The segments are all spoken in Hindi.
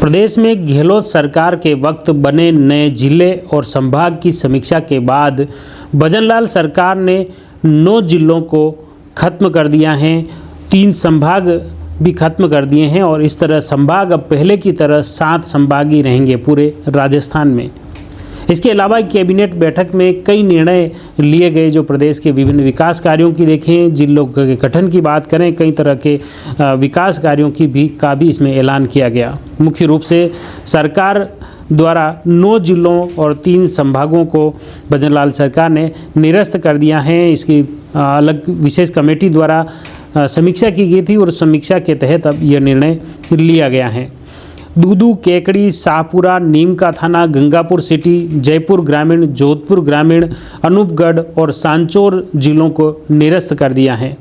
प्रदेश में गहलोत सरकार के वक्त बने नए जिले और संभाग की समीक्षा के बाद भजनलाल सरकार ने 9 जिलों को खत्म कर दिया है, 3 संभाग भी खत्म कर दिए हैं और इस तरह संभाग अब पहले की तरह 7 संभाग ही रहेंगे पूरे राजस्थान में। इसके अलावा कैबिनेट बैठक में कई निर्णय लिए गए जो प्रदेश के विभिन्न विकास कार्यों की देखें, जिलों के गठन की बात करें, कई तरह के विकास कार्यों का भी इसमें ऐलान किया गया। मुख्य रूप से सरकार द्वारा 9 जिलों और 3 संभागों को भजनलाल सरकार ने निरस्त कर दिया है। इसकी अलग विशेष कमेटी द्वारा समीक्षा की गई थी और समीक्षा के तहत अब यह निर्णय लिया गया है। दूदू, केकड़ी, शाहपुरा, नीम का थाना, गंगापुर सिटी, जयपुर ग्रामीण, जोधपुर ग्रामीण, अनूपगढ़ और सांचौर जिलों को निरस्त कर दिया है।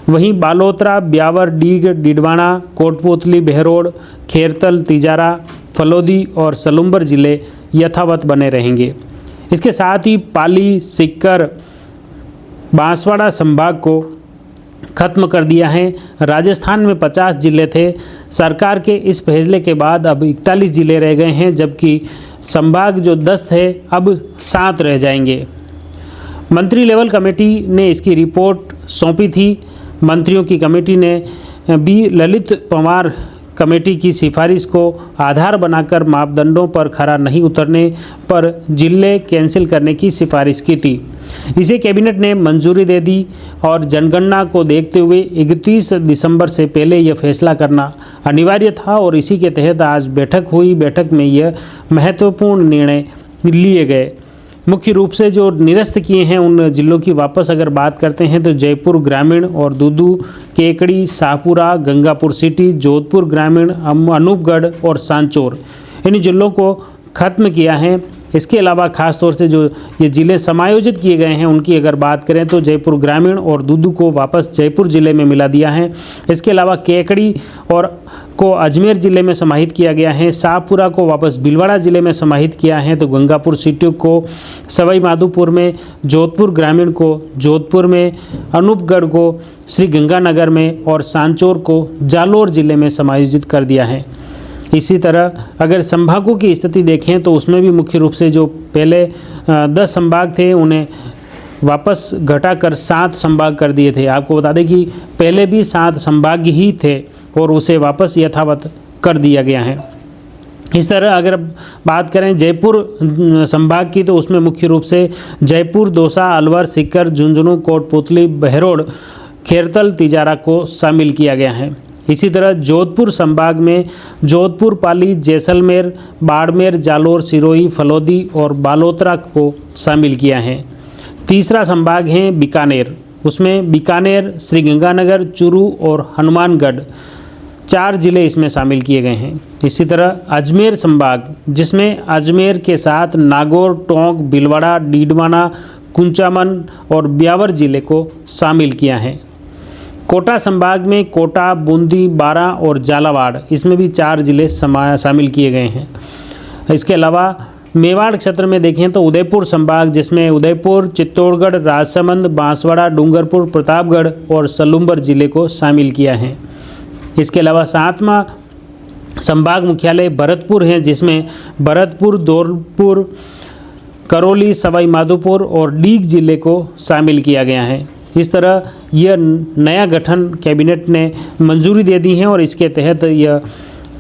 वहीं बालोतरा, ब्यावर, डीग, डिडवाना, कोटपुतली, बहरोड, खेरतल, तिजारा, फलोदी और सलुम्बर जिले यथावत बने रहेंगे। इसके साथ ही पाली, सिक्कर, बांसवाड़ा संभाग को खत्म कर दिया है। राजस्थान में 50 जिले थे। सरकार के इस फैसले के बाद अब 41 जिले रह गए हैं, जबकि संभाग जो 10 थे अब 7 रह जाएंगे। मंत्री लेवल कमेटी ने इसकी रिपोर्ट सौंपी थी। मंत्रियों की कमेटी ने बी ललित पंवार कमेटी की सिफारिश को आधार बनाकर मापदंडों पर खरा नहीं उतरने पर जिले कैंसिल करने की सिफारिश की थी। इसे कैबिनेट ने मंजूरी दे दी और जनगणना को देखते हुए 31 दिसंबर से पहले यह फैसला करना अनिवार्य था और इसी के तहत आज बैठक हुई। बैठक में यह महत्वपूर्ण निर्णय लिए गए। मुख्य रूप से जो निरस्त किए हैं उन जिलों की वापस अगर बात करते हैं तो जयपुर ग्रामीण और दूदू, केकड़ी, शाहपुरा, गंगापुर सिटी, जोधपुर ग्रामीण, अनूपगढ़ और सांचौर, इन जिलों को खत्म किया है। इसके अलावा खास तौर से जो ये ज़िले समायोजित किए गए हैं उनकी अगर बात करें तो जयपुर ग्रामीण और दूदू को वापस जयपुर ज़िले में मिला दिया है। इसके अलावा केकड़ी और को अजमेर ज़िले में समाहित किया गया है। शाहपुरा को वापस भीलवाड़ा ज़िले में समाहित किया है। तो गंगापुर सिटी को सवाई माधोपुर में, जोधपुर ग्रामीण को जोधपुर में, अनूपगढ़ को श्री गंगानगर में और सांचौर को जालोर ज़िले में समायोजित कर दिया है। इसी तरह अगर संभागों की स्थिति देखें तो उसमें भी मुख्य रूप से जो पहले 10 संभाग थे उन्हें वापस घटाकर 7 संभाग कर दिए थे। आपको बता दें कि पहले भी 7 संभाग ही थे और उसे वापस यथावत कर दिया गया है। इस तरह अगर बात करें जयपुर संभाग की तो उसमें मुख्य रूप से जयपुर, दौसा, अलवर, सीकर, झुंझुनू, कोटपुतली, बहरोड, खेरतल, तिजारा को शामिल किया गया है। इसी तरह जोधपुर संभाग में जोधपुर, पाली, जैसलमेर, बाड़मेर, जालोर, सिरोही, फलोदी और बालोतरा को शामिल किया है। तीसरा संभाग है बीकानेर, उसमें बीकानेर, श्रीगंगानगर, चूरू और हनुमानगढ़ 4 जिले इसमें शामिल किए गए हैं। इसी तरह अजमेर संभाग, जिसमें अजमेर के साथ नागौर, टोंक, भीलवाड़ा, डीडवाना, कुंचामन और ब्यावर जिले को शामिल किया है। कोटा संभाग में कोटा, बूंदी, बारां और झालावाड़, इसमें भी 4 जिले शामिल किए गए हैं। इसके अलावा मेवाड़ क्षेत्र में देखें तो उदयपुर संभाग, जिसमें उदयपुर, चित्तौड़गढ़, राजसमंद, बांसवाड़ा, डूंगरपुर, प्रतापगढ़ और सलुम्बर जिले को शामिल किया है। इसके अलावा 7वां संभाग मुख्यालय भरतपुर है, जिसमें भरतपुर, धौलपुर, करौली, सवाई माधोपुर और डीग जिले को शामिल किया गया है। इस तरह यह नया गठन कैबिनेट ने मंजूरी दे दी है और इसके तहत यह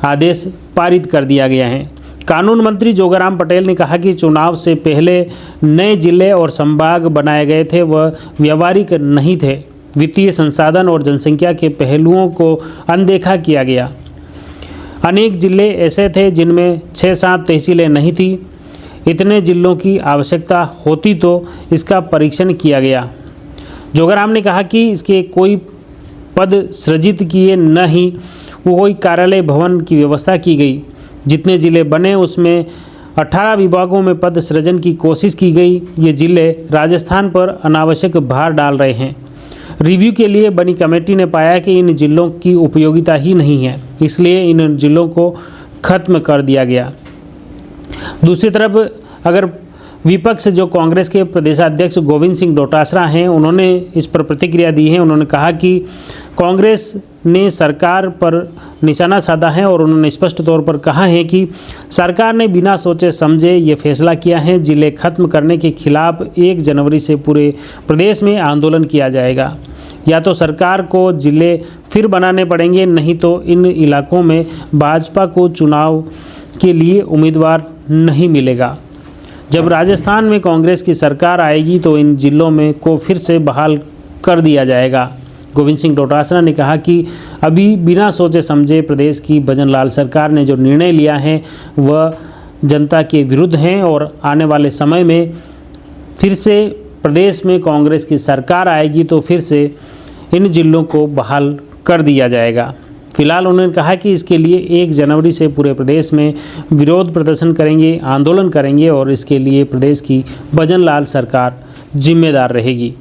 आदेश पारित कर दिया गया है। कानून मंत्री जोगाराम पटेल ने कहा कि चुनाव से पहले नए जिले और संभाग बनाए गए थे वह व्यवहारिक नहीं थे। वित्तीय संसाधन और जनसंख्या के पहलुओं को अनदेखा किया गया। अनेक जिले ऐसे थे जिनमें 6-7 तहसीलें नहीं थी। इतने जिलों की आवश्यकता होती तो इसका परीक्षण किया गया। जोगाराम ने कहा कि इसके कोई पद सृजित किए न ही कोई कार्यालय भवन की व्यवस्था की गई। जितने जिले बने उसमें 18 विभागों में पद सृजन की कोशिश की गई। ये जिले राजस्थान पर अनावश्यक भार डाल रहे हैं। रिव्यू के लिए बनी कमेटी ने पाया कि इन जिलों की उपयोगिता ही नहीं है, इसलिए इन जिलों को खत्म कर दिया गया। दूसरी तरफ अगर विपक्ष जो कांग्रेस के प्रदेशाध्यक्ष गोविंद सिंह डोटासरा हैं, उन्होंने इस पर प्रतिक्रिया दी है। उन्होंने कहा कि कांग्रेस ने सरकार पर निशाना साधा है और उन्होंने स्पष्ट तौर पर कहा है कि सरकार ने बिना सोचे समझे ये फैसला किया है। जिले खत्म करने के खिलाफ 1 जनवरी से पूरे प्रदेश में आंदोलन किया जाएगा। या तो सरकार को जिले फिर बनाने पड़ेंगे, नहीं तो इन इलाकों में भाजपा को चुनाव के लिए उम्मीदवार नहीं मिलेगा। जब राजस्थान में कांग्रेस की सरकार आएगी तो इन जिलों में को फिर से बहाल कर दिया जाएगा। गोविंद सिंह डोटासरा ने कहा कि अभी बिना सोचे समझे प्रदेश की भजन लाल सरकार ने जो निर्णय लिया है वह जनता के विरुद्ध हैं और आने वाले समय में फिर से प्रदेश में कांग्रेस की सरकार आएगी तो फिर से इन जिलों को बहाल कर दिया जाएगा। फिलहाल उन्होंने कहा कि इसके लिए 1 जनवरी से पूरे प्रदेश में विरोध प्रदर्शन करेंगे, आंदोलन करेंगे और इसके लिए प्रदेश की भजन लाल सरकार जिम्मेदार रहेगी।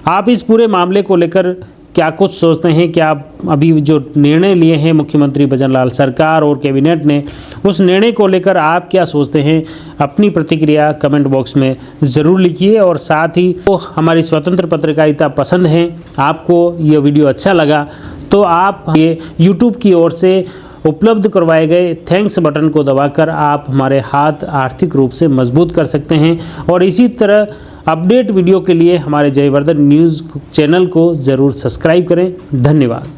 आप इस पूरे मामले को लेकर क्या कुछ सोचते हैं? क्या अभी जो निर्णय लिए हैं मुख्यमंत्री भजन लाल सरकार और कैबिनेट ने, उस निर्णय को लेकर आप क्या सोचते हैं? अपनी प्रतिक्रिया कमेंट बॉक्स में ज़रूर लिखिए। और साथ ही तो हमारी स्वतंत्र पत्रकारिता पसंद है, आपको यह वीडियो अच्छा लगा तो आप ये YouTube की ओर से उपलब्ध करवाए गए थैंक्स बटन को दबाकर आप हमारे हाथ आर्थिक रूप से मजबूत कर सकते हैं। और इसी तरह अपडेट वीडियो के लिए हमारे जयवर्धन न्यूज़ चैनल को ज़रूर सब्सक्राइब करें। धन्यवाद।